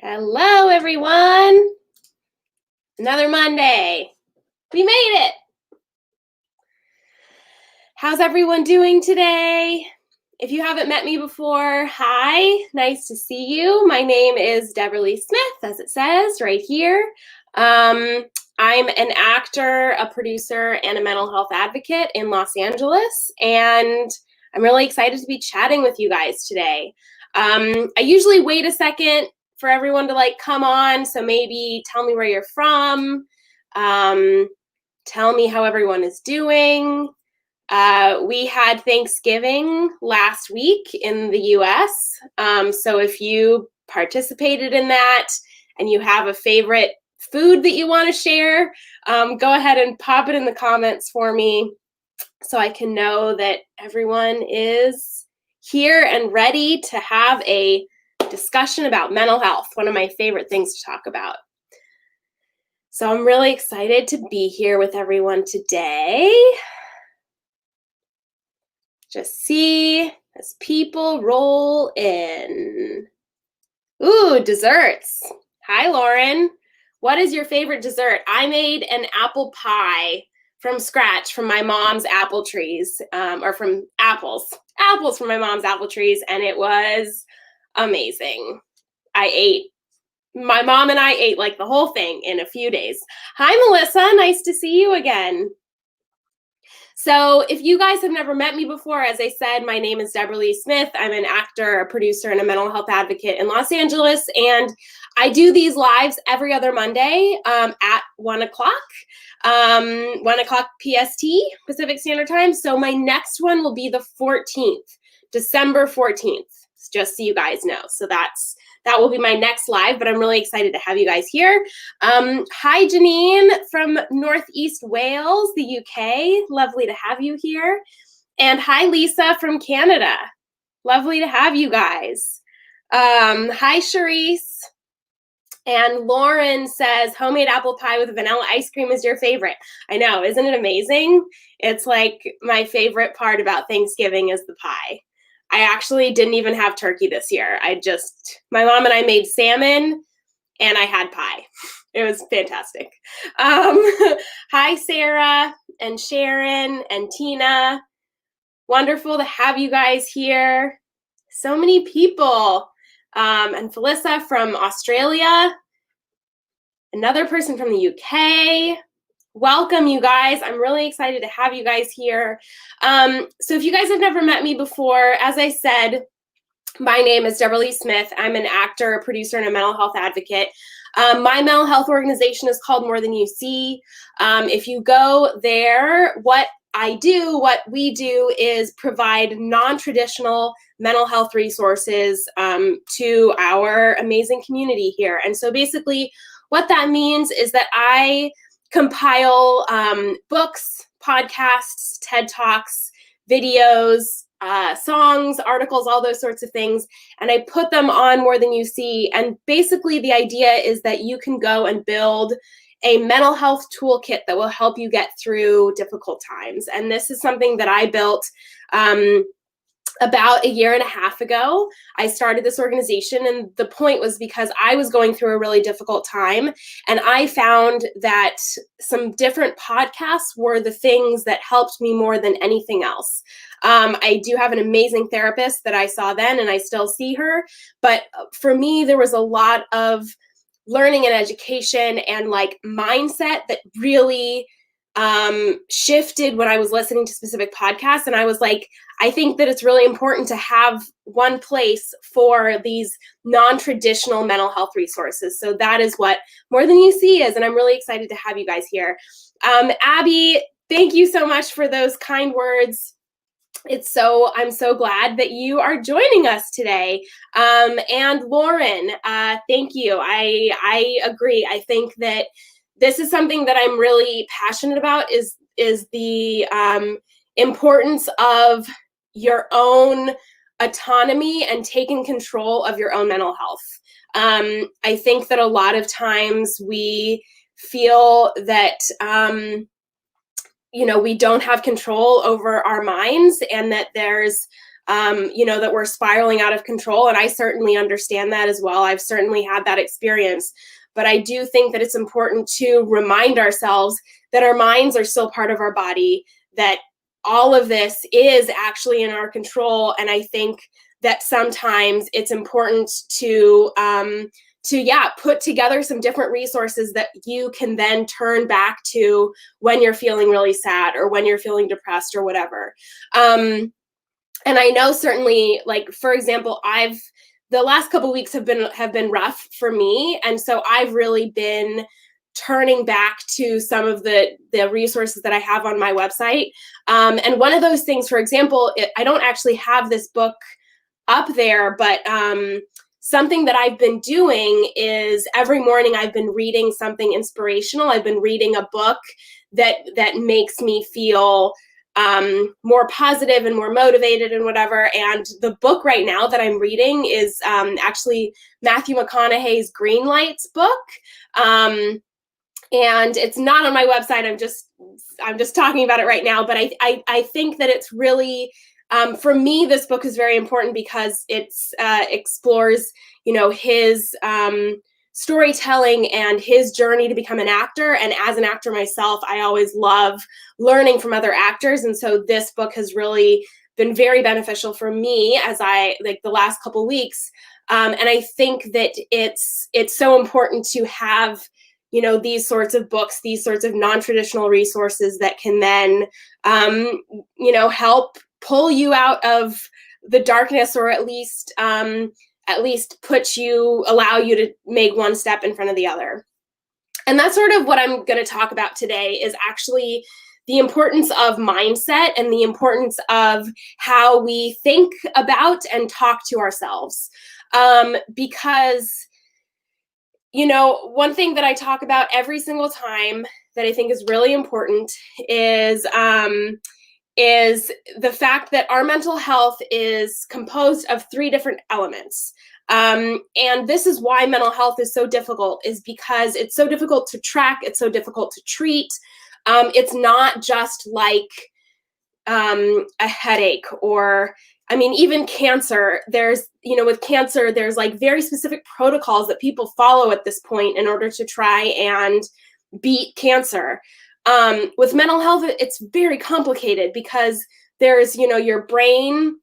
Hello, everyone. Another Monday. We made it. How's everyone doing today? If you haven't met me before, hi, nice to see you. My name is Deborah Lee Smith, as it says right here. I'm an actor, a producer, and a mental health advocate in Los Angeles, and I'm really excited to be chatting with you guys today. I usually wait a second for everyone to come on, so maybe tell me where you're from, tell me how everyone is doing. We had Thanksgiving last week in the US, so if you participated in that and you have a favorite food that you want to share, go ahead and pop it in the comments for me so I can know that everyone is here and ready to have a discussion about mental health, one of my favorite things to talk about. So I'm really excited to be here with everyone today. Just see as people roll in. Ooh, desserts. Hi, Lauren. What is your favorite dessert? I made an apple pie from scratch from my mom's apple trees, or from apples from my mom's apple trees, and it was amazing. My mom and I ate like the whole thing in a few days. Hi, Melissa. Nice to see you again. So if you guys have never met me before, as I said, my name is Deborah Lee Smith. I'm an actor, a producer, and a mental health advocate in Los Angeles. And I do these lives every other Monday at 1 o'clock, 1 o'clock PST, Pacific Standard Time. So my next one will be the 14th, December 14th, just so you guys know. So that will be my next live, but I'm really excited to have you guys here. Hi, Janine from Northeast Wales, the UK. Lovely to have you here. And hi, Lisa from Canada. Lovely to have you guys. Hi, Charisse. And Lauren says, homemade apple pie with vanilla ice cream is your favorite. I know, isn't it amazing? It's like my favorite part about Thanksgiving is the pie. I actually didn't even have turkey this year. My mom and I made salmon and I had pie. It was fantastic. Hi, Sarah and Sharon and Tina. Wonderful to have you guys here. So many people. And Felissa from Australia. Another person from the UK. Welcome, you guys. I'm really excited to have you guys here. So if you guys have never met me before, as I said, my name is Deborah Lee Smith. I'm an actor, a producer, and a mental health advocate. My mental health organization is called More Than You See. If you go there, what we do is provide non-traditional mental health resources to our amazing community here. And so basically what that means is that I compile books, podcasts, TED Talks, videos, songs, articles, all those sorts of things, and I put them on More Than You See. And basically the idea is that you can go and build a mental health toolkit that will help you get through difficult times. And this is something that I built about a year and a half ago. I started this organization, and the point was because I was going through a really difficult time, and I found that some different podcasts were the things that helped me more than anything else. I do have an amazing therapist that I saw then, and I still see her, but for me, there was a lot of learning and education and mindset that really shifted when I was listening to specific podcasts. And I was like, I think that it's really important to have one place for these non-traditional mental health resources. So that is what More Than You See is. And I'm really excited to have you guys here. Abby, thank you so much for those kind words. I'm so glad that you are joining us today. And Lauren, thank you. I agree. I think that this is something that I'm really passionate about is the importance of your own autonomy and taking control of your own mental health. I think that a lot of times we feel that we don't have control over our minds, and that there's that we're spiraling out of control. And I certainly understand that as well. I've certainly had that experience. But I do think that it's important to remind ourselves that our minds are still part of our body, that all of this is actually in our control. And I think that sometimes it's important to put together some different resources that you can then turn back to when you're feeling really sad or when you're feeling depressed or whatever. And I know certainly, like, for example, the last couple of weeks have been rough for me. And so I've really been turning back to some of the resources that I have on my website. And one of those things, for example, I don't actually have this book up there, but something that I've been doing is every morning I've been reading something inspirational. I've been reading a book that makes me feel more positive and more motivated and whatever. And the book right now that I'm reading is actually Matthew McConaughey's Green Lights book. And it's not on my website. I'm just talking about it right now. But I think that it's really, for me, this book is very important because it's explores, his storytelling and his journey to become an actor. And as an actor myself, I always love learning from other actors. And so this book has really been very beneficial for me as the last couple of weeks. And I think that it's so important to have, these sorts of books, these sorts of non-traditional resources that can then, help pull you out of the darkness, or at least allow you to make one step in front of the other. And that's sort of what I'm going to talk about today, is actually the importance of mindset and the importance of how we think about and talk to ourselves. Because, one thing that I talk about every single time that I think is really important is the fact that our mental health is composed of 3 different elements. And this is why mental health is so difficult, is because it's so difficult to track. It's so difficult to treat. It's not just like a headache, or, even cancer. There's, with cancer, there's like very specific protocols that people follow at this point in order to try and beat cancer. With mental health, it's very complicated because there's, your brain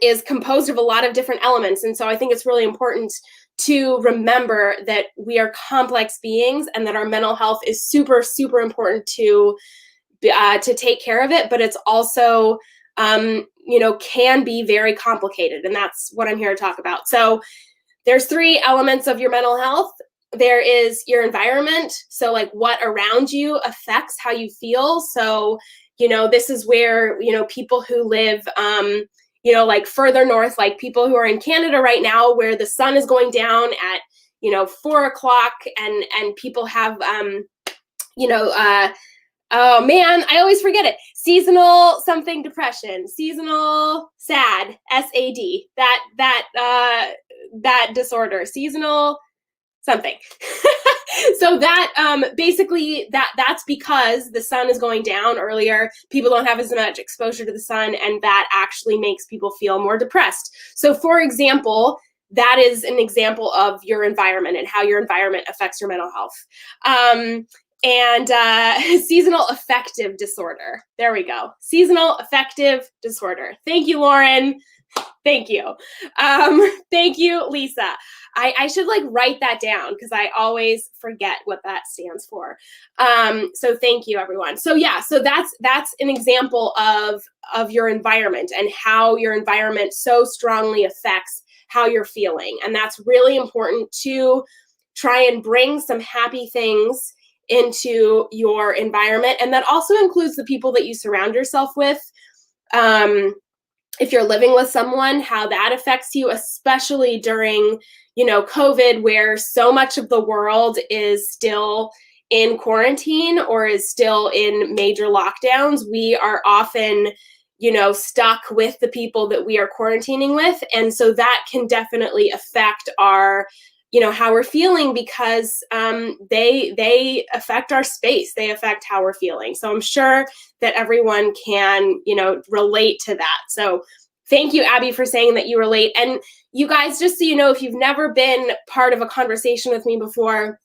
is composed of a lot of different elements. And so I think it's really important to remember that we are complex beings and that our mental health is super, super important to take care of it. But it's also, can be very complicated. And that's what I'm here to talk about. So there's 3 elements of your mental health. There is your environment. So like what around you affects how you feel. So, this is where, people who live, like further north, like people who are in Canada right now, where the sun is going down at, 4 o'clock, and people have, oh man, I always forget it. Seasonal something depression, seasonal SAD, SAD, that disorder, seasonal something. So that basically that's because the sun is going down earlier. People don't have as much exposure to the sun, and that actually makes people feel more depressed. So for example, that is an example of your environment and how your environment affects your mental health. And seasonal affective disorder. There we go. Seasonal affective disorder. Thank you, Lauren. Thank you. Thank you, Lisa. I should write that down because I always forget what that stands for. So thank you, everyone. So yeah, so that's an example of your environment and how your environment so strongly affects how you're feeling. And that's really important to try and bring some happy things into your environment. And that also includes the people that you surround yourself with. If you're living with someone, how that affects you, especially during, COVID, where so much of the world is still in quarantine or is still in major lockdowns. We are often, stuck with the people that we are quarantining with. And so that can definitely affect our, how we're feeling, because they affect our space. They affect how we're feeling. So I'm sure that everyone can, relate to that. So Thank you, Abby, for saying that you were late. And you guys, just so you know, if you've never been part of a conversation with me before,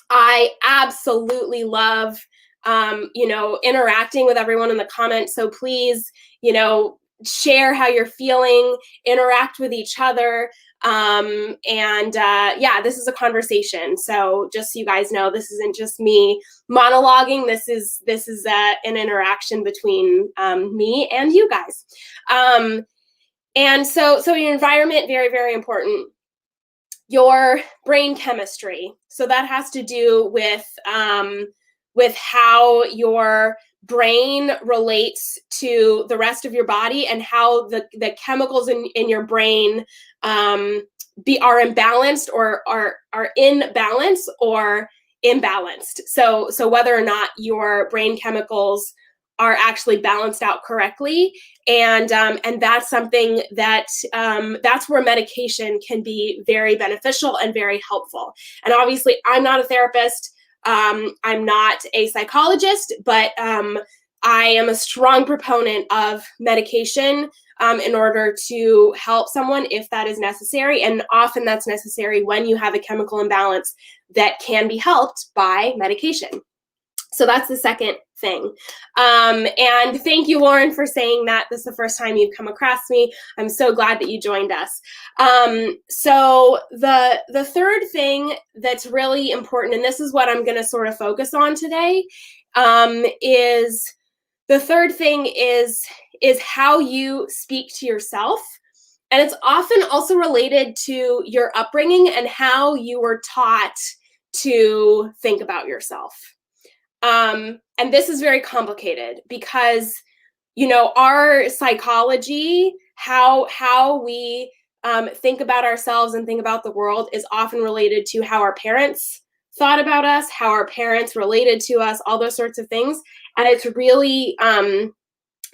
I absolutely love, interacting with everyone in the comments. So please, share how you're feeling, interact with each other. This is a conversation. So just so you guys know, this isn't just me monologuing. This is an interaction between me and you guys. So your environment, very, very important. Your brain chemistry. So that has to do with how your brain relates to the rest of your body and how the chemicals in your brain are imbalanced or are in balance or imbalanced. So whether or not your brain chemicals are actually balanced out correctly. And that's something that that's where medication can be very beneficial and very helpful. And obviously, I'm not a therapist. I'm not a psychologist, but I am a strong proponent of medication in order to help someone if that is necessary. And often that's necessary when you have a chemical imbalance that can be helped by medication. So that's the second thing. And thank you, Lauren, for saying that. This is the first time you've come across me. I'm so glad that you joined us. So the third thing that's really important, and this is what I'm going to sort of focus on today, is the third thing is how you speak to yourself. And it's often also related to your upbringing and how you were taught to think about yourself. And this is very complicated because, our psychology, how we think about ourselves and think about the world is often related to how our parents thought about us, how our parents related to us, all those sorts of things. And it's really,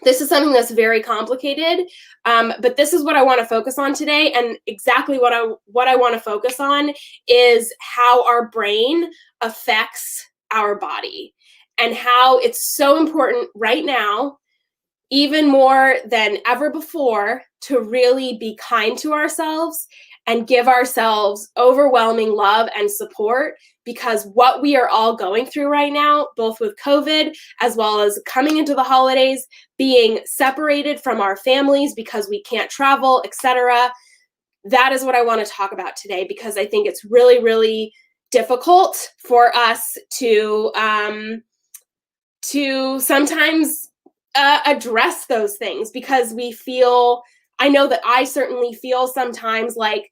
this is something that's very complicated, but this is what I want to focus on today. And exactly what I want to focus on is how our brain affects our body and how it's so important right now, even more than ever before, to really be kind to ourselves and give ourselves overwhelming love and support, because what we are all going through right now, both with COVID as well as coming into the holidays, being separated from our families because we can't travel, etc. That is what I want to talk about today, because I think it's really, really difficult for us to sometimes address those things, because we feel, I know that I certainly feel sometimes like,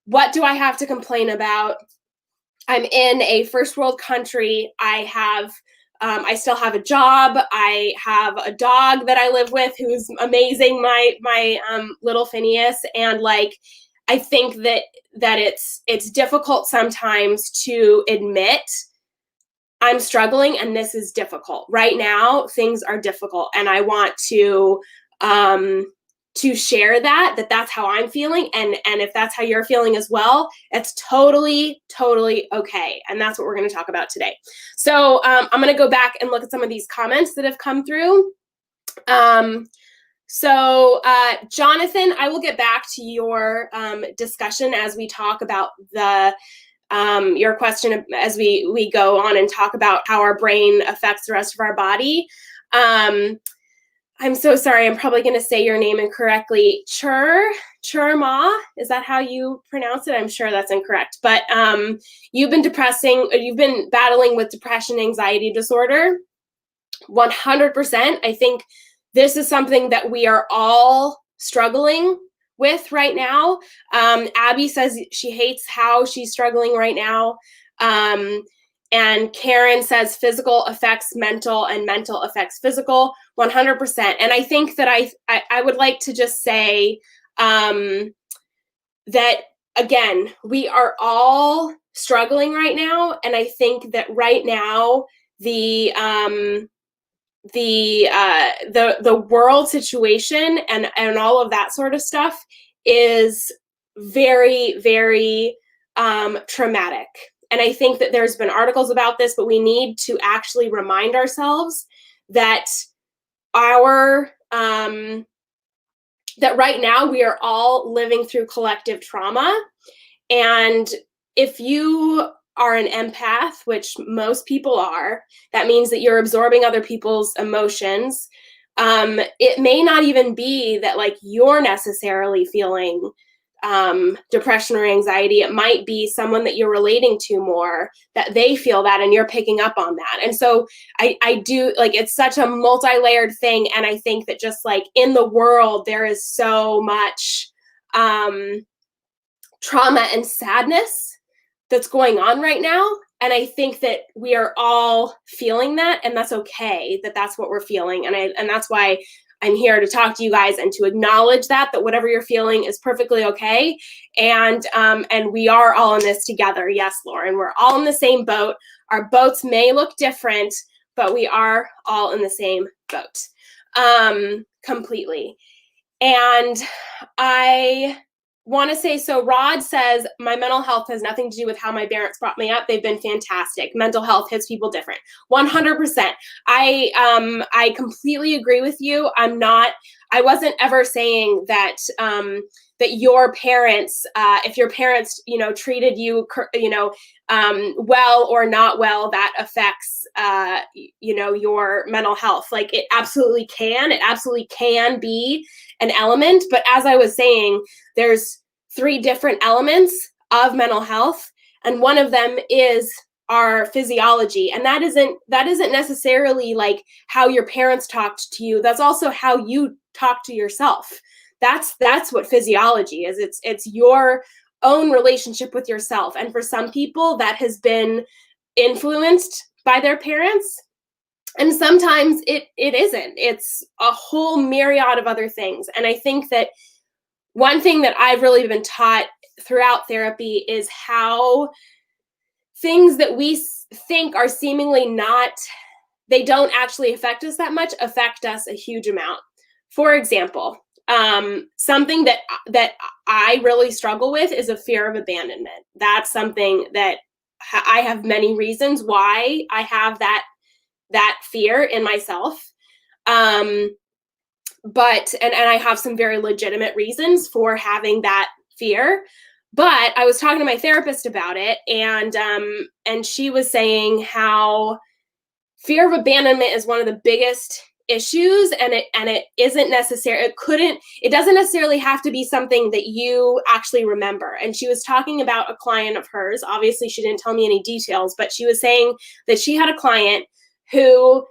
what do I have to complain about? I'm in a first world country. I still have a job. I have a dog that I live with who's amazing, my little Phineas. And like, I think that it's difficult sometimes to admit I'm struggling and this is difficult. Right now, things are difficult, and I want to share that's how I'm feeling, and if that's how you're feeling as well, it's totally okay. And that's what we're going to talk about today. So I'm going to go back and look at some of these comments that have come through. Jonathan, I will get back to your discussion as we talk about your question as we go on and talk about how our brain affects the rest of our body. I'm so sorry. I'm probably going to say your name incorrectly. Churma, is that how you pronounce it? I'm sure that's incorrect. But you've been battling with depression, anxiety disorder. 100%. I think this is something that we are all struggling with right now. Abby says she hates how she's struggling right now. And Karen says physical affects mental and mental affects physical. 100%. And I think that I would like to just say that, again, we are all struggling right now. And I think that right now, the world situation and all of that sort of stuff is very, very traumatic. And I think that there's been articles about this, but we need to actually remind ourselves that our that right now we are all living through collective trauma. And if you are an empath, which most people are, that means that you're absorbing other people's emotions. It may not even be that like you're necessarily feeling depression or anxiety. It might be someone that you're relating to more, that they feel that and you're picking up on that. And so I do, like, it's such a multi-layered thing. And I think that just like in the world, there is so much trauma and sadness that's going on right now. And I think that we are all feeling that, and that's okay, that that's what we're feeling. And that's why I'm here to talk to you guys and to acknowledge that whatever you're feeling is perfectly okay. And we are all in this together. Yes, Lauren, we're all in the same boat. Our boats may look different, but we are all in the same boat, completely. And I want to say, so Rod says, my mental health has nothing to do with how my parents brought me up. They've been fantastic. Mental health hits people different. 100%. I completely agree with you. I wasn't ever saying that, that your parents, if your parents, treated you, well or not well, that affects, your mental health. Like it absolutely can be an element. But as I was saying, there's 3 different elements of mental health, and one of them is our physiology. And that isn't necessarily like how your parents talked to you. That's also how you talk to yourself. That's what physiology is. It's your own relationship with yourself. And for some people that has been influenced by their parents, and sometimes it isn't. It's a whole myriad of other things. And I think that one thing that I've really been taught throughout therapy is how things that we think are seemingly not, they don't actually affect us that much, affect us a huge amount. For example, something that I really struggle with is a fear of abandonment. That's something that I have many reasons why I have that fear in myself. But I have some very legitimate reasons for having that fear. But I was talking to my therapist about it, and she was saying how fear of abandonment is one of the biggest issues, and it isn't necessary. It doesn't necessarily have to be something that you actually remember. And she was talking about a client of hers. Obviously, she didn't tell me any details, but she was saying that she had a client who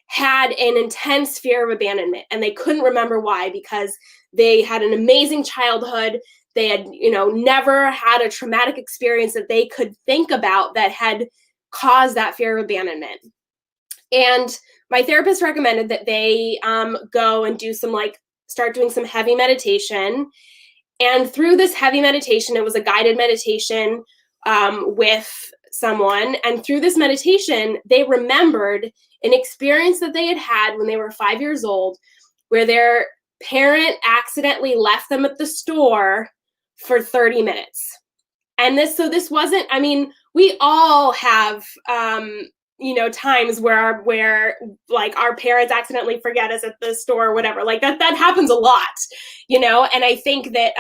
had an intense fear of abandonment, and they couldn't remember why, because they had an amazing childhood. They had, never had a traumatic experience that they could think about that had caused that fear of abandonment. And my therapist recommended that they go and start doing some heavy meditation. And through this heavy meditation, it was a guided meditation with someone. And through this meditation, they remembered an experience that they had had when they were 5 years old, where their parent accidentally left them at the store for 30 minutes. And this wasn't, we all have, times where like our parents accidentally forget us at the store or whatever. Like that happens a lot, and I think that,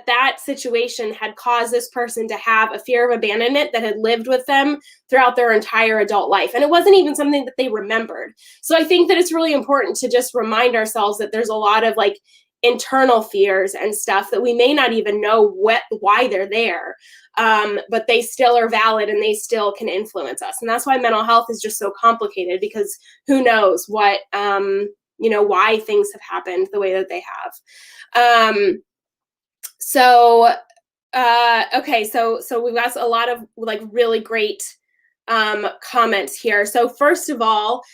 that situation had caused this person to have a fear of abandonment that had lived with them throughout their entire adult life. And it wasn't even something that they remembered. So I think that it's really important to just remind ourselves that there's a lot of like internal fears and stuff that we may not even know why they're there, but they still are valid and they still can influence us. And that's why mental health is just so complicated, because who knows what, why things have happened the way that they have. Okay, so we've got a lot of like really great comments here. So first of all,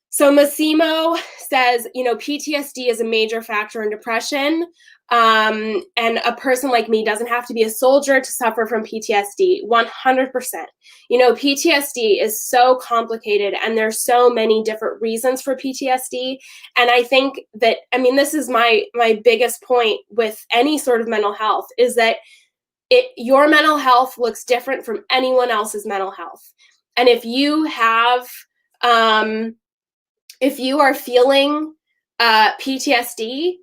so Massimo says, PTSD is a major factor in depression. And a person like me doesn't have to be a soldier to suffer from PTSD. 100%. PTSD is so complicated, and there's so many different reasons for PTSD. And I think that, this is my biggest point with any sort of mental health, is that your mental health looks different from anyone else's mental health. And if you have, if you are feeling PTSD,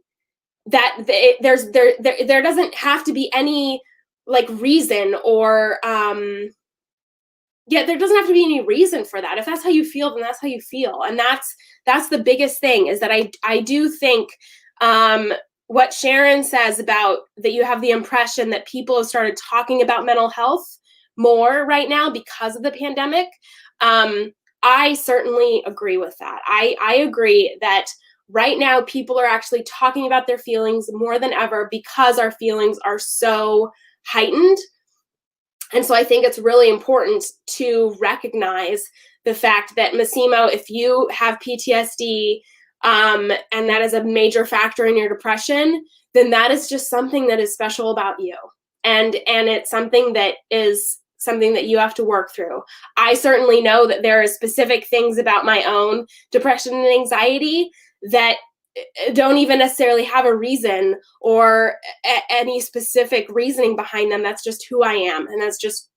that there doesn't have to be any like reason or there doesn't have to be any reason for that. If that's how you feel, then that's how you feel. And that's the biggest thing, is that I do think what Sharon says about that you have the impression that people have started talking about mental health more right now because of the pandemic. I certainly agree with that. I agree that right now people are actually talking about their feelings more than ever because our feelings are so heightened. And so I think it's really important to recognize the fact that, Massimo, if you have PTSD and that is a major factor in your depression, then that is just something that is special about you. And it's something that you have to work through. I certainly know that there are specific things about my own depression and anxiety that don't even necessarily have a reason or any specific reasoning behind them. That's just who I am, and that's just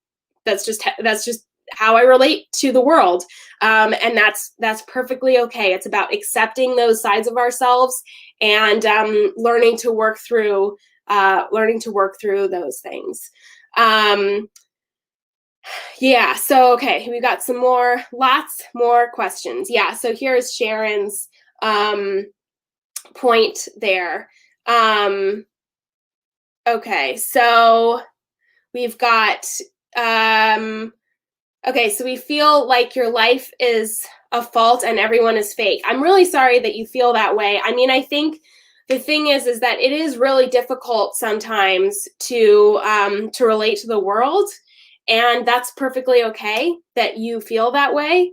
how I relate to the world, and that's perfectly okay. It's about accepting those sides of ourselves and learning to work through those things. Yeah. So okay, we got lots more questions. Yeah. So here's Sharon's point there. Okay, so we've got, okay, so we feel like your life is a fault and everyone is fake. I'm really sorry that you feel that way. I mean, I think the thing is that it is really difficult sometimes to relate to the world, and that's perfectly okay that you feel that way.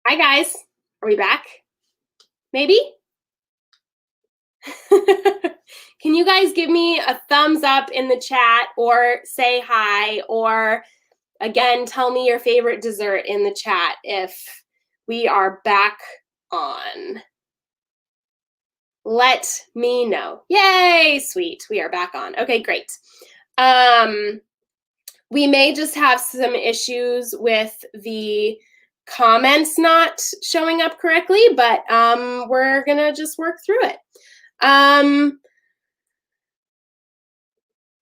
Hi guys, are we back? Maybe? Can you guys give me a thumbs up in the chat, or say hi, or again, tell me your favorite dessert in the chat if we are back on. Let me know. Yay, sweet. We are back on. Okay, great. We may just have some issues with the comments not showing up correctly, but we're gonna just work through it.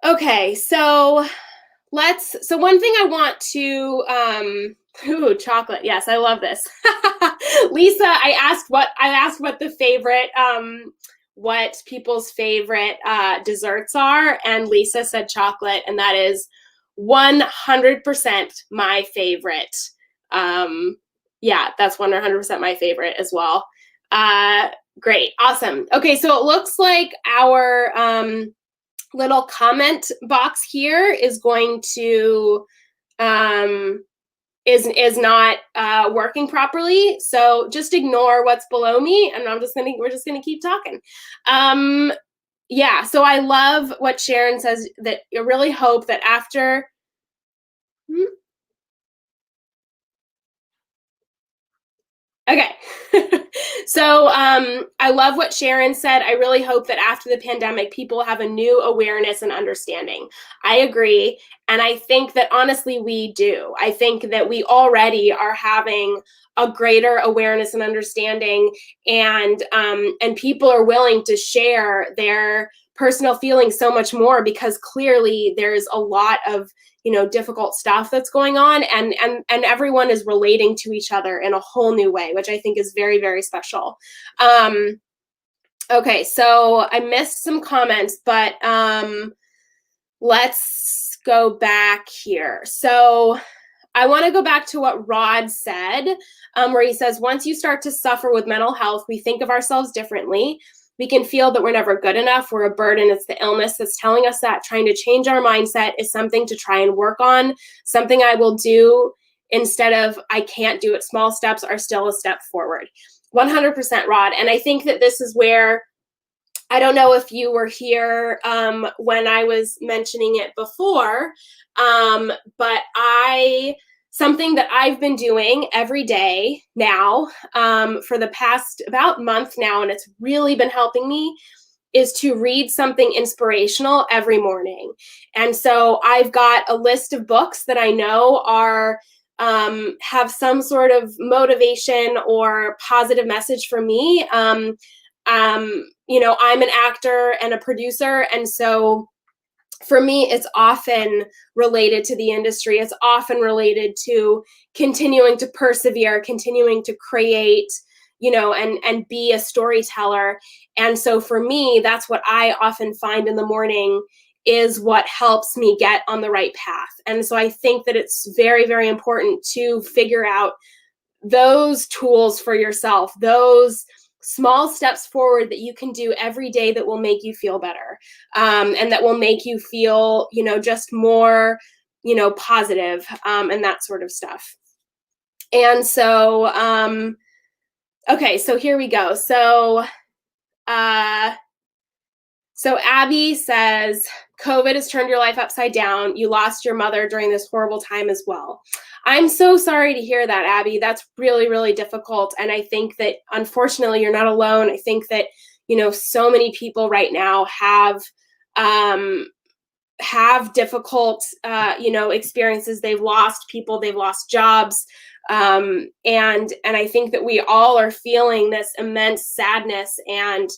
Okay, so one thing I want to ooh, chocolate. Yes, I love this. Lisa, I asked what the favorite what people's favorite desserts are, and Lisa said chocolate, and that is 100% my favorite. Yeah, that's 100% my favorite as well. Great, awesome. Okay, so it looks like our little comment box here is going to is not working properly, so just ignore what's below me, and we're just gonna keep talking. Yeah, so I love what Sharon says, that I really hope that after Okay. So I love what Sharon said. I really hope that after the pandemic, people have a new awareness and understanding. I agree. And I think that honestly, we do. I think that we already are having a greater awareness and understanding, and people are willing to share their personal feelings so much more, because clearly there's a lot of difficult stuff that's going on, and everyone is relating to each other in a whole new way, which I think is very, very special. Okay, so I missed some comments, but let's go back here. So I want to go back to what Rod said, where he says, once you start to suffer with mental health, we think of ourselves differently. We can feel that we're never good enough. We're a burden. It's the illness that's telling us that. Trying to change our mindset is something to try and work on. Something I will do instead of I can't do it. Small steps are still a step forward. 100%, Rod. And I think that this is where, I don't know if you were here when I was mentioning it before, but something that I've been doing every day now for the past about month now, and it's really been helping me, is to read something inspirational every morning. And so I've got a list of books that I know are have some sort of motivation or positive message for me. You know, I'm an actor and a producer, and so for me, it's often related to the industry. It's often related to continuing to persevere, continuing to create, you know, and be a storyteller. And so for me, that's what I often find in the morning is what helps me get on the right path. And so I think that it's very, very important to figure out those tools for yourself, those small steps forward that you can do every day that will make you feel better, and that will make you feel, you know, just more, you know, positive, and that sort of stuff. And so, okay, so here we go. So Abby says, COVID has turned your life upside down. You lost your mother during this horrible time as well. I'm so sorry to hear that, Abby. That's really, really difficult. And I think that, unfortunately, you're not alone. I think that, you know, so many people right now have difficult, you know, experiences. They've lost people, they've lost jobs. And I think that we all are feeling this immense sadness and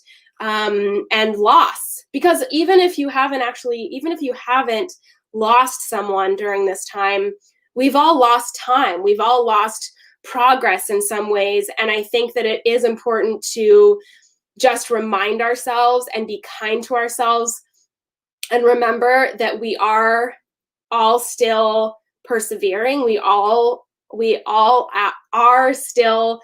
loss, because even if you haven't lost someone during this time, we've all lost time. We've all lost progress in some ways. And I think that it is important to just remind ourselves and be kind to ourselves and remember that we are all still persevering. We all are still,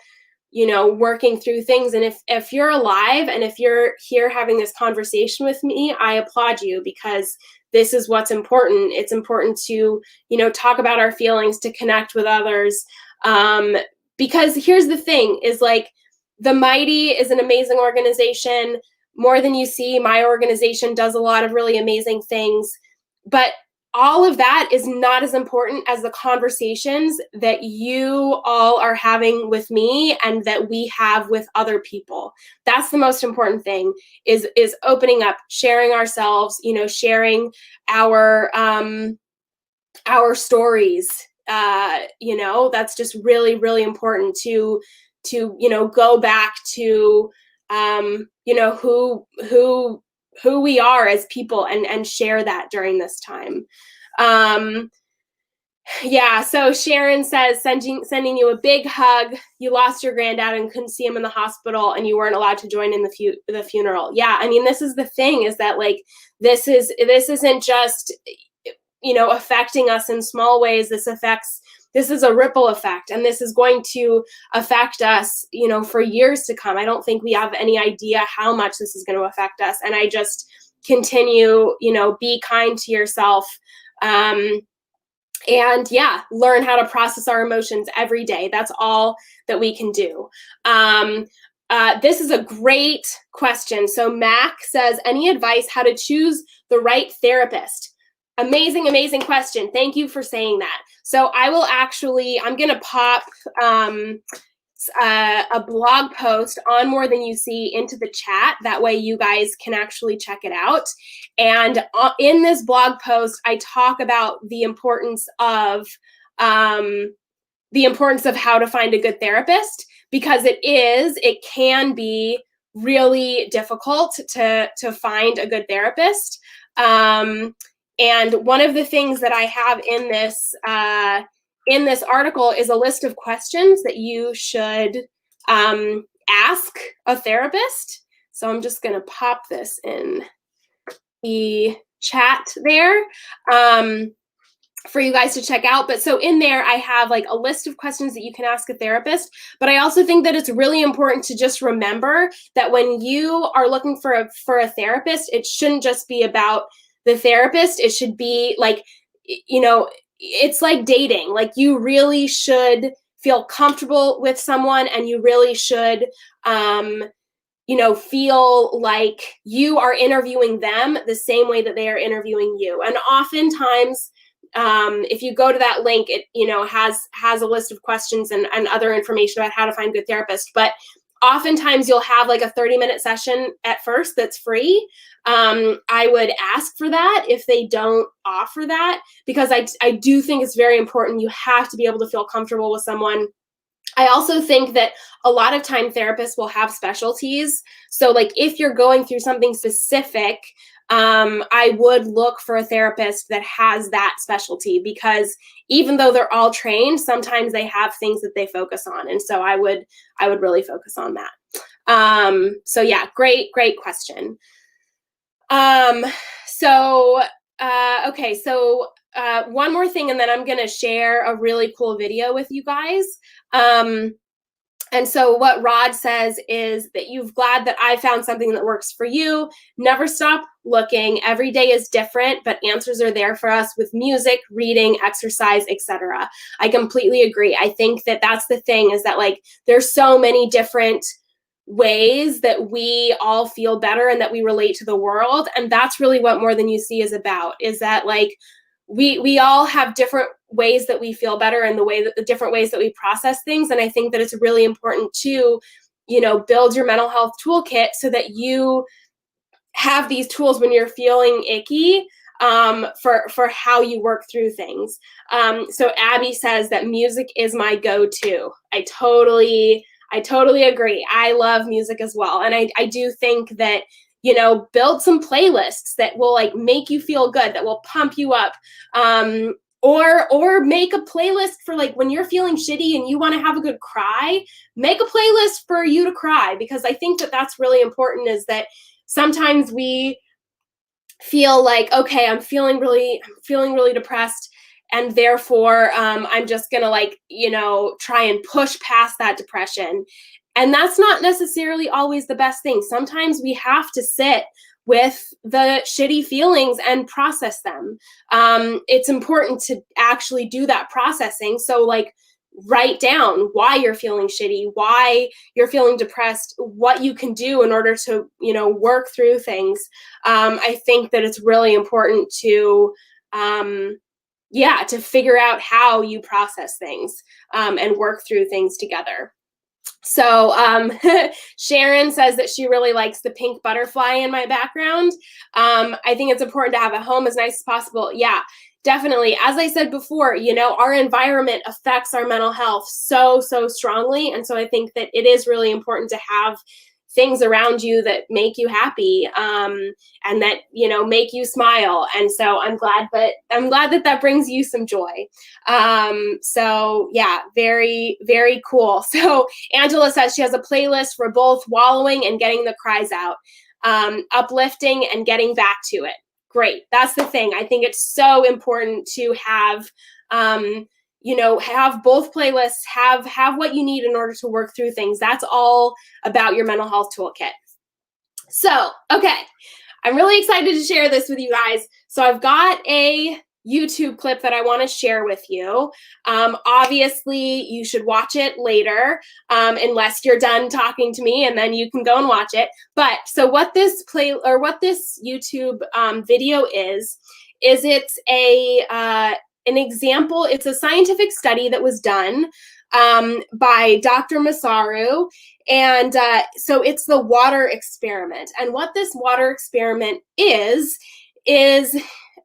you know, working through things. And if you're alive and if you're here having this conversation with me, I applaud you, because this is what's important. It's important to, you know, talk about our feelings, to connect with others. Because here's the thing is, like, The Mighty is an amazing organization. More Than You See, my organization, does a lot of really amazing things. But all of that is not as important as the conversations that you all are having with me and that we have with other people. That's the most important thing, is opening up, sharing ourselves, you know, sharing our stories. You know, that's just really, really important to, you know, go back to, you know, who we are as people and share that during this time. Yeah, so Sharon says, sending you a big hug. You lost your granddad and couldn't see him in the hospital, and you weren't allowed to join in the funeral. Yeah, I mean, this is the thing, is that, like, this isn't just, you know, affecting us in small ways. This is a ripple effect, and this is going to affect us, you know, for years to come. I don't think we have any idea how much this is going to affect us. And I just continue, you know, be kind to yourself. And yeah, learn how to process our emotions every day. That's all that we can do. This is a great question. So Mac says, any advice how to choose the right therapist? Amazing, amazing question. Thank you for saying that. So I'm going to pop a blog post on More Than You See into the chat. That way you guys can actually check it out. And in this blog post, I talk about the importance of how to find a good therapist, because it can be really difficult to find a good therapist. And one of the things that I have in this article is a list of questions that you should ask a therapist. So I'm just going to pop this in the chat there for you guys to check out. But so in there, I have like a list of questions that you can ask a therapist. But I also think that it's really important to just remember that when you are looking for a therapist, it shouldn't just be about the therapist. It should be like, you know, it's like dating. Like, you really should feel comfortable with someone, and you really should, you know, feel like you are interviewing them the same way that they are interviewing you. And oftentimes, if you go to that link, it, you know, has a list of questions and other information about how to find good therapists. But oftentimes you'll have like a 30-minute session at first that's free. I would ask for that if they don't offer that, because I do think it's very important. You have to be able to feel comfortable with someone. I also think that a lot of time therapists will have specialties. So like if you're going through something specific, I would look for a therapist that has that specialty, because even though they're all trained, sometimes they have things that they focus on. And so I would really focus on that. So yeah, great question. Okay, so one more thing, and then I'm gonna share a really cool video with you guys. And so what Rod says is that you're glad that I found something that works for you. Never stop looking. Every day is different, but answers are there for us with music, reading, exercise, etc. I completely agree. I think that that's the thing, is that like there's so many different ways that we all feel better and that we relate to the world. And that's really what More Than You See is about, is that like we all have different ways that we feel better, and the different ways that we process things. And I think that it's really important to, build your mental health toolkit so that you have these tools when you're feeling icky, for how you work through things. So Abby says that music is my go-to. I totally agree. I love music as well. And I do think that, build some playlists that will like make you feel good, that will pump you up. Or make a playlist for like when you're feeling shitty and you want to have a good cry, make a playlist for you to cry, because I think that that's really important, is that sometimes we feel like, okay, I'm feeling really depressed, and therefore I'm just gonna like, try and push past that depression. And that's not necessarily always the best thing. Sometimes we have to sit with the shitty feelings and process them. It's important to actually do that processing. So like write down why you're feeling shitty, why you're feeling depressed, what you can do in order to, work through things. I think that it's really important to, to figure out how you process things, and work through things together. So Sharon says that she really likes the pink butterfly in my background. I think it's important to have a home as nice as possible. Yeah, definitely. As I said before, our environment affects our mental health so strongly. And so I think that it is really important to have things around you that make you happy, and that, make you smile. And so I'm glad that brings you some joy. So yeah, very, very cool. So Angela says she has a playlist for both wallowing and getting the cries out, uplifting and getting back to it. Great. That's the thing. I think it's so important to have, have both playlists, have what you need in order to work through things. That's all about your mental health toolkit. So, okay, I'm really excited to share this with you guys. So I've got a YouTube clip that I want to share with you. Obviously, you should watch it later, unless you're done talking to me, and then you can go and watch it. But so what this YouTube video is it's an example. It's a scientific study that was done by Dr. Masaru. And so it's the water experiment. And what this water experiment is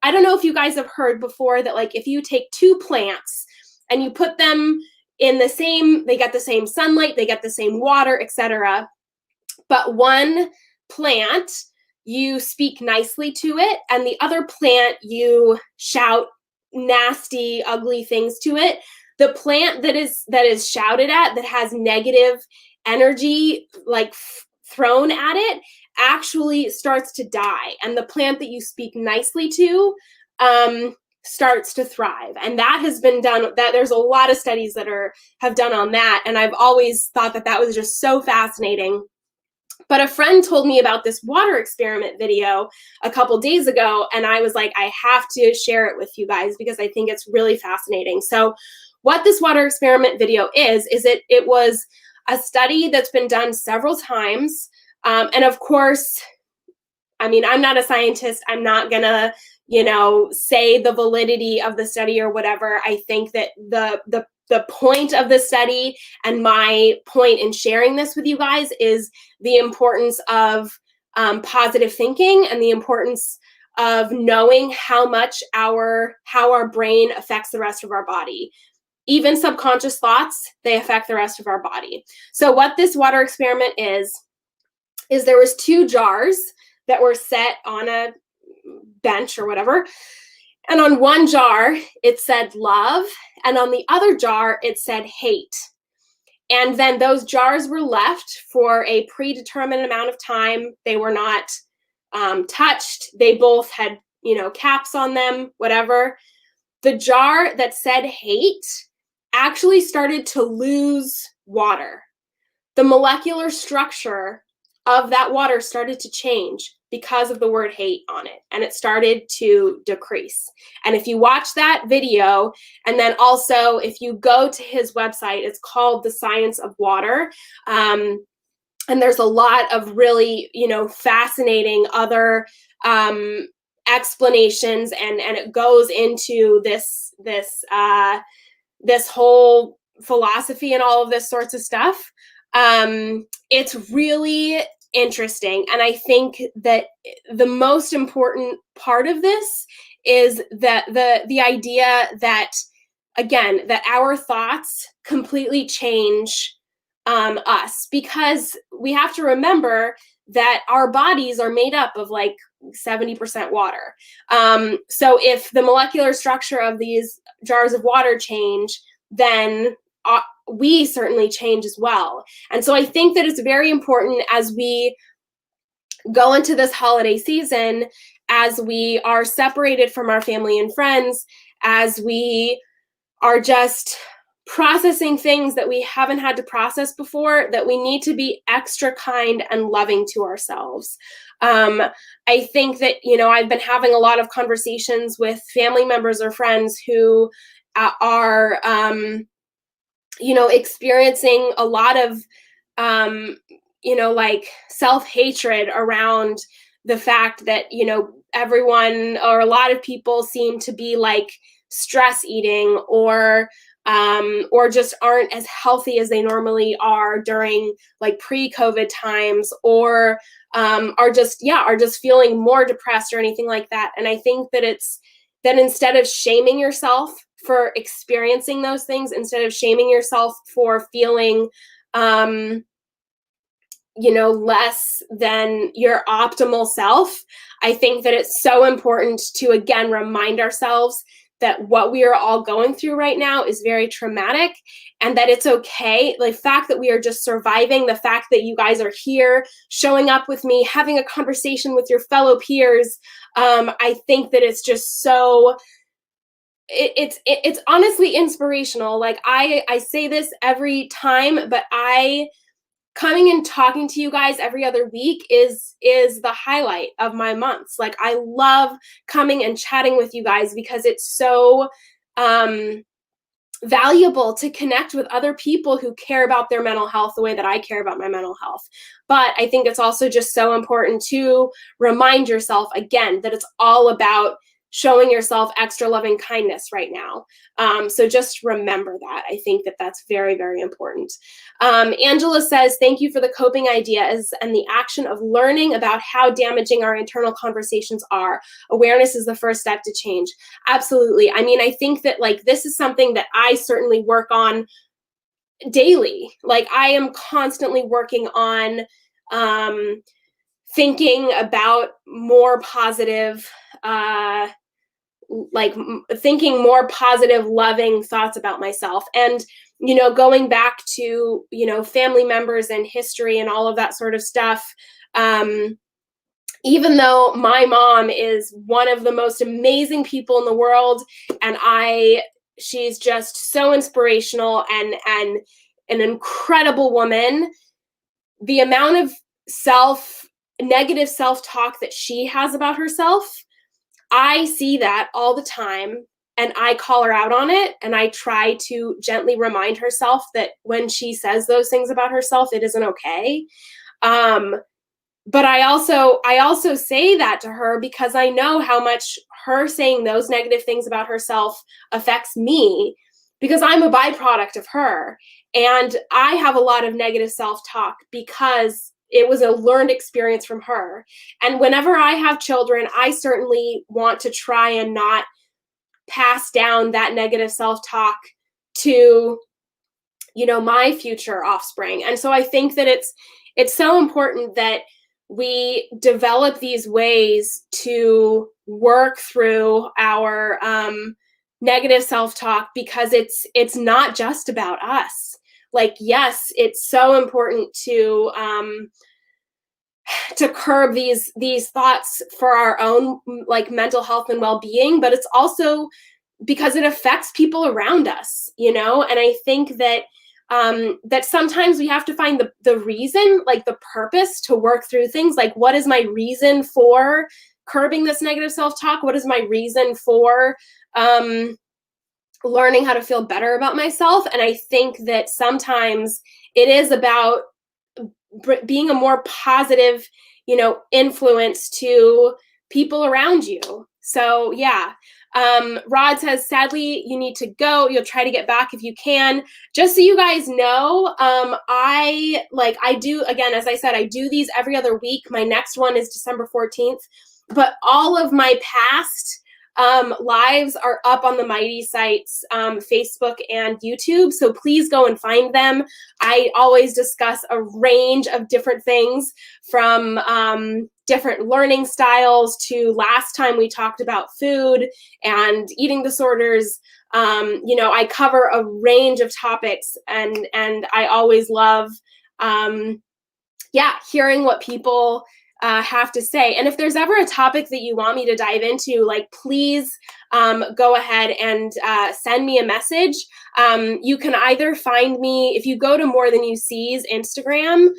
I don't know if you guys have heard before that, like, if you take two plants and you put them in they get the same sunlight, they get the same water, etc. But one plant, you speak nicely to it, and the other plant, you shout nasty, ugly things to it. The plant that is shouted at, that has negative energy like thrown at it, actually starts to die, and the plant that you speak nicely to starts to thrive. And that has been done. That there's a lot of studies that have done on that, and I've always thought that was just so fascinating. But a friend told me about this water experiment video a couple days ago, and I was like, I have to share it with you guys because I think it's really fascinating. So what this water experiment video is it was a study that's been done several times. And of course, I mean, I'm not a scientist. I'm not gonna, say the validity of the study or whatever. I think that the the point of the study and my point in sharing this with you guys is the importance of positive thinking and the importance of knowing how our brain affects the rest of our body. Even subconscious thoughts, they affect the rest of our body. So what this water experiment is there was 2 jars that were set on a bench or whatever. And on one jar, it said love, and on the other jar, it said hate. And then those jars were left for a predetermined amount of time. They were not touched. They both had, caps on them, whatever. The jar that said hate actually started to lose water. The molecular structure of that water started to change because of the word hate on it, and it started to decrease. And if you watch that video, and then also if you go to his website, it's called The Science of Water, and there's a lot of really, fascinating other explanations, and it goes into this whole philosophy and all of this sorts of stuff. It's really interesting. And I think that the most important part of this is that the idea that, again, that our thoughts completely change us, because we have to remember that our bodies are made up of like 70% water. So if the molecular structure of these jars of water change, then we certainly change as well. And so I think that it's very important as we go into this holiday season, as we are separated from our family and friends, as we are just processing things that we haven't had to process before, that we need to be extra kind and loving to ourselves. I think that, I've been having a lot of conversations with family members or friends who are experiencing a lot of, like self-hatred around the fact that, everyone or a lot of people seem to be like stress eating or just aren't as healthy as they normally are during like pre-COVID times, or are just feeling more depressed or anything like that. And I think that it's that instead of shaming yourself for experiencing those things, instead of shaming yourself for feeling, less than your optimal self, I think that it's so important to, again, remind ourselves that what we are all going through right now is very traumatic, and that it's okay. The fact that we are just surviving, the fact that you guys are here, showing up with me, having a conversation with your fellow peers, I think that it's just so, it's honestly inspirational. Like I say this every time, but coming and talking to you guys every other week is the highlight of my months. Like I love coming and chatting with you guys because it's so valuable to connect with other people who care about their mental health the way that I care about my mental health. But I think it's also just so important to remind yourself again that it's all about showing yourself extra loving kindness right now. So just remember that. I think that that's very, very important. Angela says, thank you for the coping ideas and the action of learning about how damaging our internal conversations are. Awareness is the first step to change. Absolutely. I mean, I think that like this is something that I certainly work on daily. Like I am constantly working on thinking about more positive, thinking more positive, loving thoughts about myself. And, going back to, family members and history and all of that sort of stuff, even though my mom is one of the most amazing people in the world, and she's just so inspirational and an incredible woman, the amount of negative self-talk that she has about herself, I see that all the time, and I call her out on it, and I try to gently remind herself that when she says those things about herself, it isn't okay. But I also say that to her because I know how much her saying those negative things about herself affects me. because I'm a byproduct of her. And I have a lot of negative self-talk because it was a learned experience from her. And whenever I have children, I certainly want to try and not pass down that negative self-talk to, you know, my future offspring. And so I think that it's so important that we develop these ways to work through our negative self-talk, because it's not just about us. Like, yes, it's so important to curb these thoughts for our own, like, mental health and well-being, but it's also because it affects people around us, you know? And I think that that sometimes we have to find the reason, like the purpose to work through things. Like, what is my reason for curbing this negative self-talk? What is my reason for learning how to feel better about myself? And I think that sometimes it is about being a more positive, you know, influence to people around you. So yeah. Rod says, sadly, you need to go. You'll try to get back if you can. Just so you guys know, I do, again, as I said, I do these every other week. My next one is December 14th, but all of my past lives are up on the Mighty sites, Facebook and YouTube. So please go and find them. I always discuss a range of different things, from different learning styles to last time we talked about food and eating disorders. You know, I cover a range of topics, and I always love, hearing what people have to say. And if there's ever a topic that you want me to dive into, like, please go ahead and send me a message. You can either find me, if you go to More Than You See's Instagram,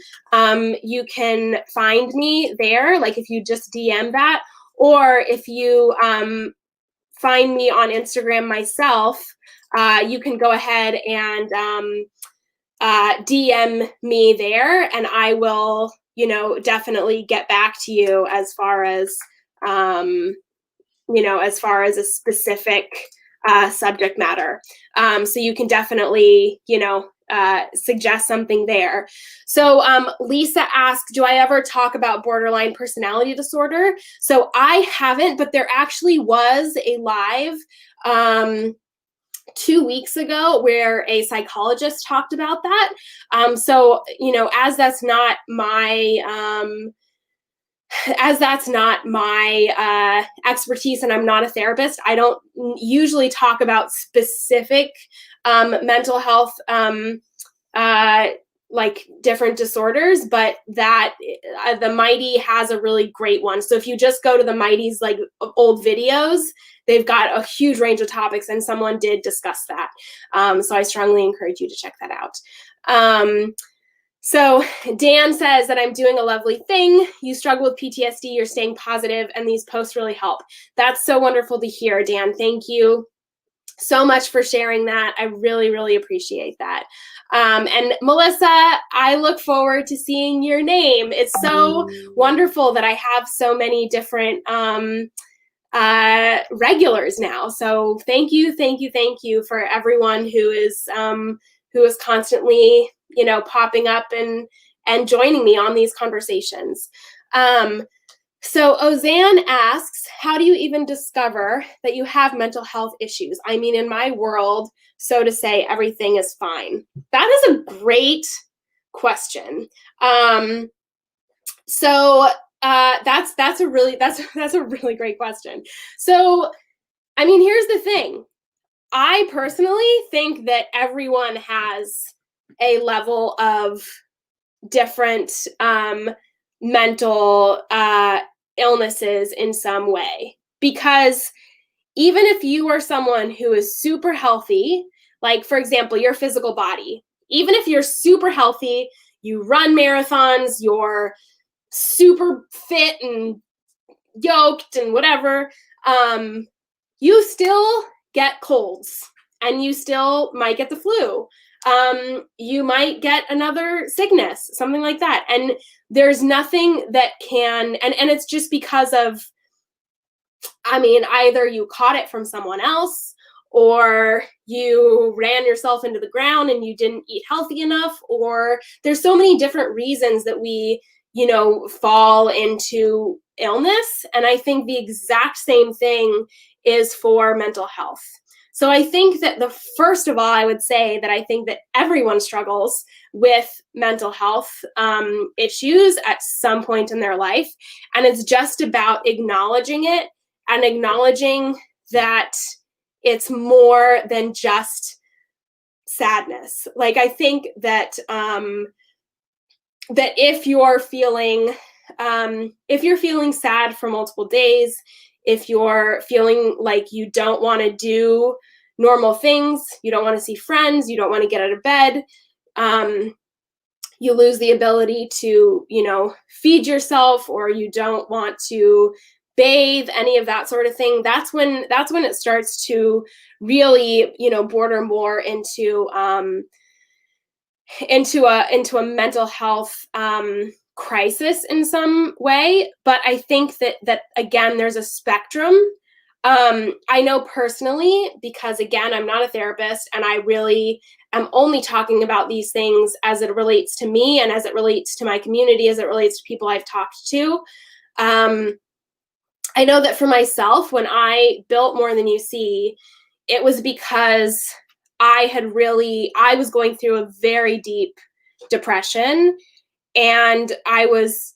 you can find me there, like if you just DM that, or if you find me on Instagram myself, you can go ahead and DM me there, and I will, you know, definitely get back to you as far as, you know, as far as a specific subject matter. So you can definitely, you know, suggest something there. So Lisa asked, do I ever talk about borderline personality disorder? So I haven't, but there actually was a live 2 weeks ago where a psychologist talked about that. So, you know, as that's not my expertise, and I'm not a therapist, I don't usually talk about specific mental health like different disorders, but that the Mighty has a really great one. So if you just go to the Mighty's like old videos, they've got a huge range of topics, and someone did discuss that. So I strongly encourage you to check that out. So Dan says that I'm doing a lovely thing. You struggle with PTSD, you're staying positive, and these posts really help. That's so wonderful to hear, Dan. Thank you so much for sharing that. I really, really appreciate that. And Melissa, I look forward to seeing your name. It's so wonderful that I have so many different regulars now. So thank you for everyone who is constantly, you know, popping up and joining me on these conversations. So Ozanne asks, how do you even discover that you have mental health issues? I mean, in my world, so to say, everything is fine. That is a great question. So that's a really great question. So, I mean, here's the thing. I personally think that everyone has a level of different mental illnesses in some way, because even if you are someone who is super healthy, like for example, your physical body, even if you're super healthy, you run marathons, you're super fit and yoked and whatever, you still get colds, and you still might get the flu. You might get another sickness, something like that. And there's nothing that can, and it's just because of, I mean, either you caught it from someone else, or you ran yourself into the ground and you didn't eat healthy enough, or there's so many different reasons that we, fall into illness. And I think the exact same thing is for mental health. So I think that first of all, I would say that I think that everyone struggles with mental health issues at some point in their life. And it's just about acknowledging it and acknowledging that it's more than just sadness. Like, I think that that if you're feeling sad for multiple days, if you're feeling like you don't want to do normal things, you don't want to see friends, you don't want to get out of bed, you lose the ability to, feed yourself, or you don't want to bathe, any of that sort of thing, that's when it starts to really, border more into a mental health crisis in some way. But I think that again, there's a spectrum. I know personally, because again, I'm not a therapist, and I really am only talking about these things as it relates to me and as it relates to my community, as it relates to people I've talked to. I know that for myself, when I built More Than You See, it was because I was going through a very deep depression, and I was,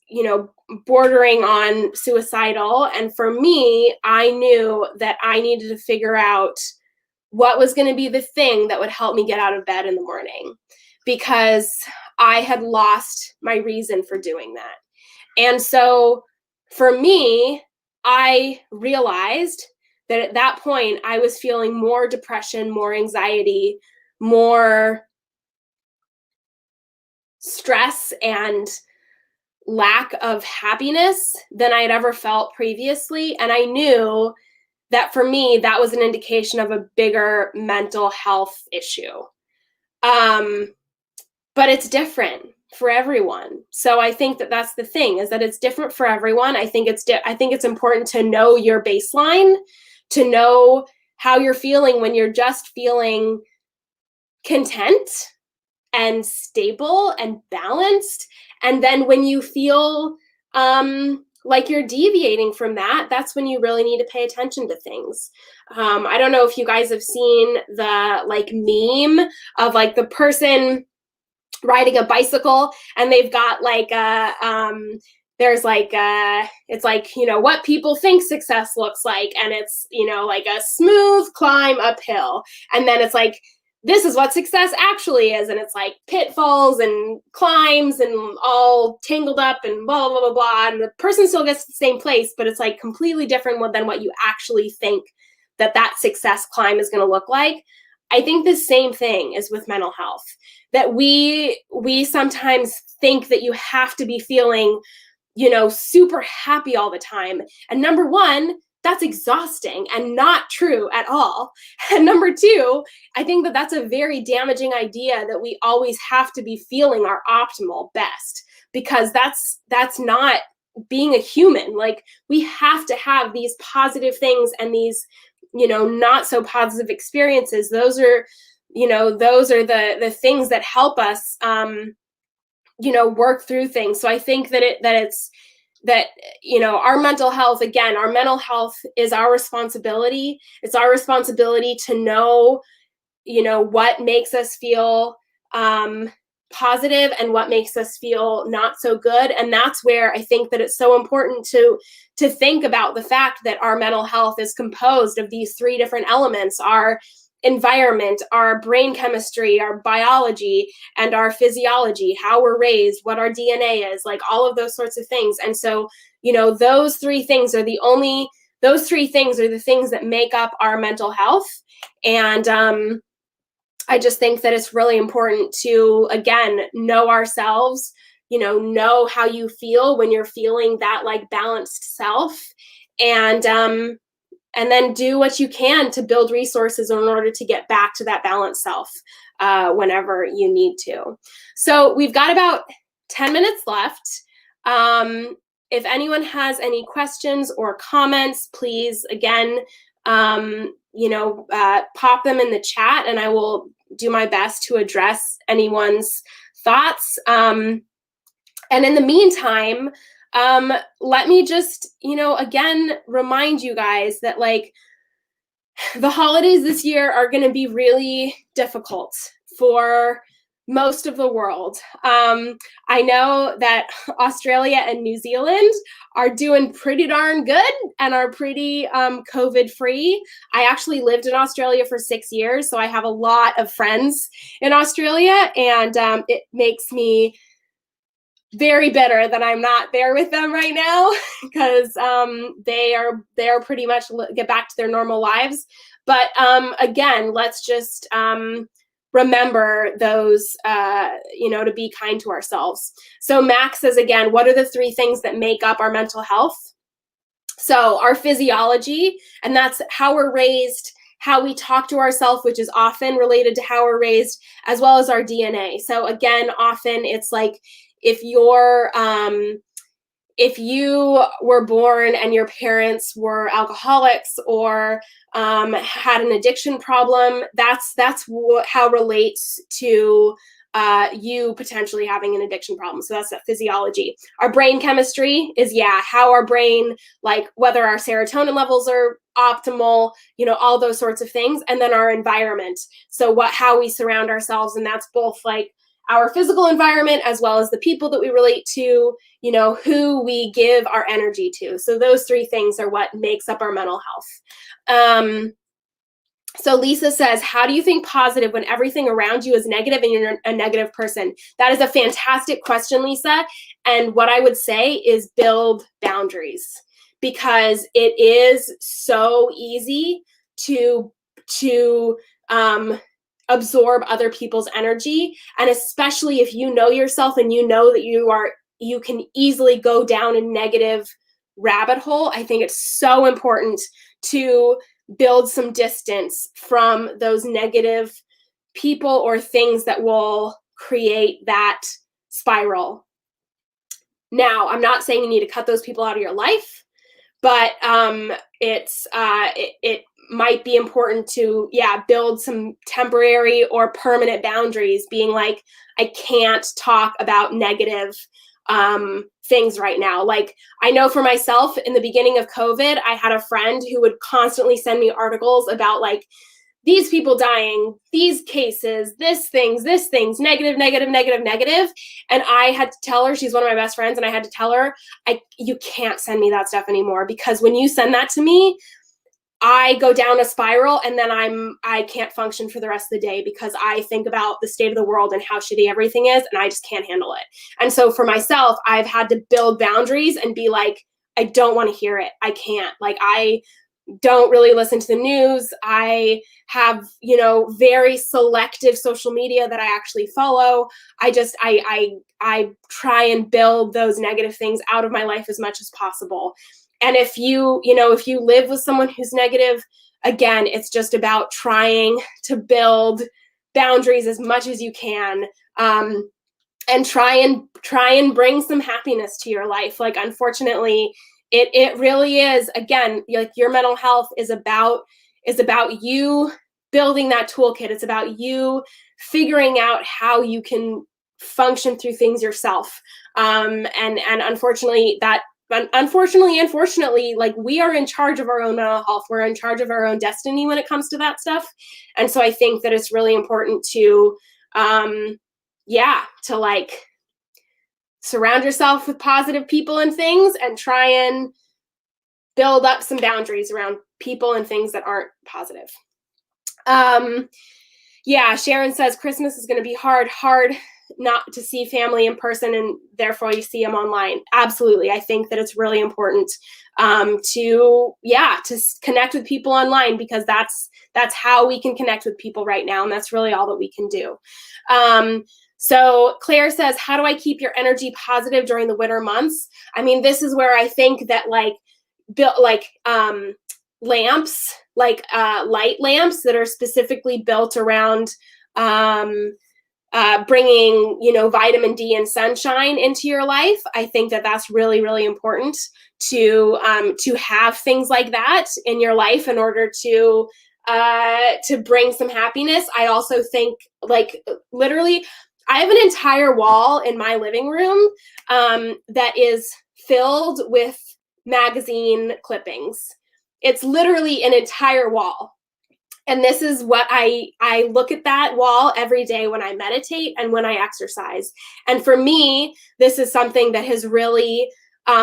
bordering on suicidal. And for me, I knew that I needed to figure out what was going to be the thing that would help me get out of bed in the morning, because I had lost my reason for doing that. And so for me, I realized that at that point I was feeling more depression, more anxiety, more stress and lack of happiness than I had ever felt previously. And I knew that for me, that was an indication of a bigger mental health issue. But it's different for everyone. So I think that that's the thing, is that it's different for everyone. I think it's important to know your baseline, to know how you're feeling when you're just feeling content and stable and balanced. And then when you feel like you're deviating from that, that's when you really need to pay attention to things. I don't know if you guys have seen the meme of the person riding a bicycle, and they've got there's it's what people think success looks like, and it's a smooth climb uphill, and then it's this is what success actually is, and it's pitfalls and climbs and all tangled up and blah blah blah blah, and the person still gets to the same place, but it's completely different than what you actually think that success climb is going to look like. I think the same thing is with mental health, that we sometimes think that you have to be feeling super happy all the time, and number one, that's exhausting and not true at all. And number two, I think that that's a very damaging idea, that we always have to be feeling our optimal best, because that's not being a human. We have to have these positive things and these, not so positive experiences. Those are the things that help us, work through things. So I think that our mental health, again, our mental health is our responsibility. It's our responsibility to know, what makes us feel positive and what makes us feel not so good. And that's where I think that it's so important to think about the fact that our mental health is composed of these three different elements: our environment, our brain chemistry, our biology, and our physiology, how we're raised, what our DNA is, all of those sorts of things. And so, those three things are the things that make up our mental health. And I just think that it's really important to, again, know ourselves, know how you feel when you're feeling that balanced self, and then do what you can to build resources in order to get back to that balanced self whenever you need to. So we've got about 10 minutes left. If anyone has any questions or comments, please, again, pop them in the chat, and I will do my best to address anyone's thoughts. And in the meantime, let me just, again, remind you guys that like the holidays this year are going to be really difficult for most of the world. I know that Australia and New Zealand are doing pretty darn good and are pretty COVID free. I actually lived in Australia for 6 years, so I have a lot of friends in Australia, and it makes me very bitter that I'm not there with them right now, because they are pretty much get back to their normal lives. But again, let's just remember those, to be kind to ourselves. So Max says, again, what are the 3 things that make up our mental health? So our physiology, and that's how we're raised, how we talk to ourselves, which is often related to how we're raised, as well as our DNA. So again, often it's like, if you were born and your parents were alcoholics or had an addiction problem, that's how it relates to you potentially having an addiction problem. So that's that physiology. Our brain chemistry is, how our brain, like whether our serotonin levels are optimal, all those sorts of things. And then our environment. So how we surround ourselves. And that's both like our physical environment as well as the people that we relate to, who we give our energy to. So those 3 things are what makes up our mental health. So Lisa says, how do you think positive when everything around you is negative and you're a negative person? That is a fantastic question, Lisa. And what I would say is build boundaries, because it is so easy to absorb other people's energy. And especially if you know yourself and you know that you can easily go down a negative rabbit hole, I think it's so important to build some distance from those negative people or things that will create that spiral. Now, I'm not saying you need to cut those people out of your life, but it might be important to, build some temporary or permanent boundaries, being like, I can't talk about negative things right now. Like, I know for myself, in the beginning of COVID, I had a friend who would constantly send me articles about like, these people dying, these cases, this things, negative. And I had to tell her, she's one of my best friends, and I had to tell her, you can't send me that stuff anymore, because when you send that to me, I go down a spiral, and then I can't function for the rest of the day, because I think about the state of the world and how shitty everything is, and I just can't handle it. And so for myself, I've had to build boundaries and be like, I don't want to hear it. I can't. Like, I don't really listen to the news. I have, very selective social media that I actually follow. I try and build those negative things out of my life as much as possible. And if you live with someone who's negative, again, it's just about trying to build boundaries as much as you can, and try and bring some happiness to your life. Like, unfortunately, it really is, again, like, your mental health is about you building that toolkit. It's about you figuring out how you can function through things yourself. And unfortunately, unfortunately, like, we are in charge of our own mental health. We're in charge of our own destiny when it comes to that stuff. And so I think that it's really important to, to like surround yourself with positive people and things, and try and build up some boundaries around people and things that aren't positive. Sharon says Christmas is going to be hard not to see family in person, and therefore you see them online. Absolutely. I think that it's really important to connect with people online, because that's how we can connect with people right now, and that's really all that we can do. So Claire says, how do I keep your energy positive during the winter months? I mean, this is where I think that lamps, light lamps that are specifically built around bringing, vitamin D and sunshine into your life. I think that that's really, really important to have things like that in your life in order to to bring some happiness. I also think, like, literally, I have an entire wall in my living room that is filled with magazine clippings. It's literally an entire wall. And this is what I look at that wall every day when I meditate and when I exercise. And for me, this is something that has really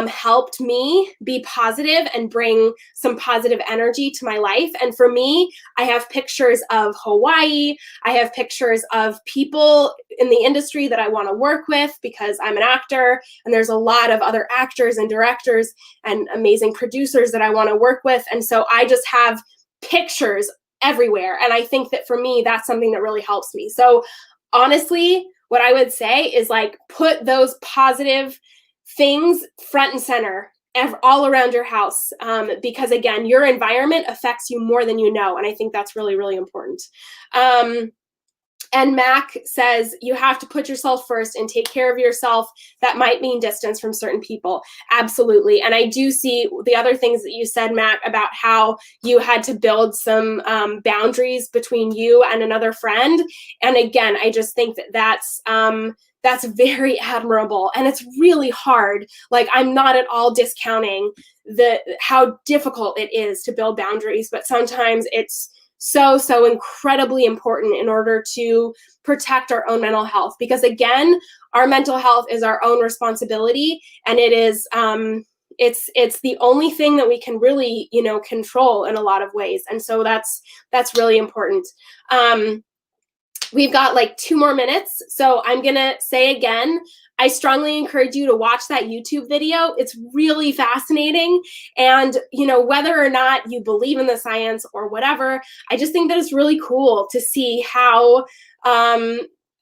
helped me be positive and bring some positive energy to my life. And for me, I have pictures of Hawaii. I have pictures of people in the industry that I want to work with because I'm an actor, and there's a lot of other actors and directors and amazing producers that I want to work with. And so I just have pictures everywhere. And I think that for me, that's something that really helps me. So honestly, what I would say is, like, put those positive things front and center all around your house, because again, your environment affects you more than you know. And I think that's really, really important. And Mac says, you have to put yourself first and take care of yourself. That might mean distance from certain people. Absolutely. And I do see the other things that you said, Mac, about how you had to build some boundaries between you and another friend. And again, I just think that that's very admirable. And it's really hard. Like, I'm not at all discounting how difficult it is to build boundaries, but sometimes it's so incredibly important in order to protect our own mental health. Because again, our mental health is our own responsibility, and it is it's the only thing that we can really, control in a lot of ways. And so that's really important. We've got like 2 more minutes. So I'm going to say again, I strongly encourage you to watch that YouTube video. It's really fascinating. And, whether or not you believe in the science or whatever, I just think that it's really cool to see how,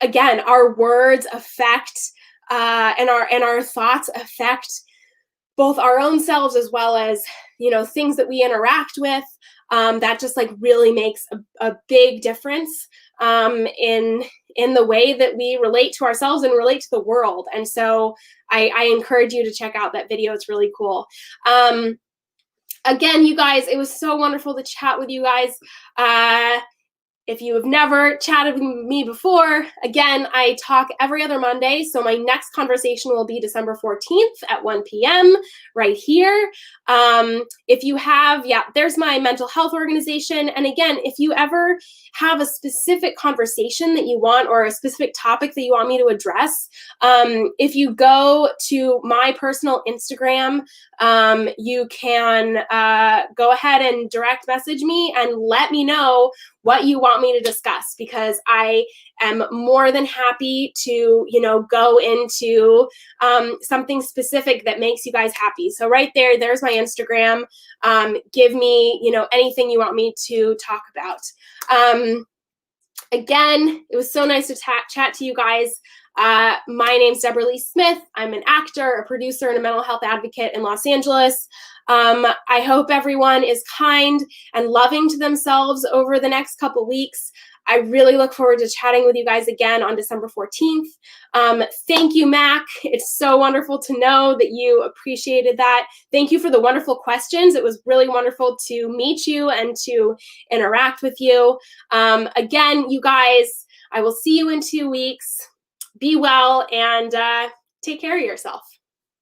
again, our words affect and our thoughts affect both our own selves as well as, things that we interact with. That just like really makes a big difference in the way that we relate to ourselves and relate to the world. And so I encourage you to check out that video. It's really cool. Again, you guys, it was so wonderful to chat with you guys. If you have never chatted with me before, again, I talk every other Monday. So my next conversation will be December 14th at 1 p.m. right here. If you have, there's my mental health organization. And again, if you ever have a specific conversation that you want, or a specific topic that you want me to address, if you go to my personal Instagram, you can go ahead and direct message me and let me know what you want me to discuss, because I am more than happy to, go into something specific that makes you guys happy. So right there's my Instagram. Give me, anything you want me to talk about. Again, it was so nice to chat to you guys. My name's Deborah Lee Smith. I'm an actor, a producer, and a mental health advocate in Los Angeles. I hope everyone is kind and loving to themselves over the next couple weeks. I really look forward to chatting with you guys again on December 14th. Thank you, Mac. It's so wonderful to know that you appreciated that. Thank you for the wonderful questions. It was really wonderful to meet you and to interact with you. Again, you guys, I will see you in 2 weeks. Be well and take care of yourself.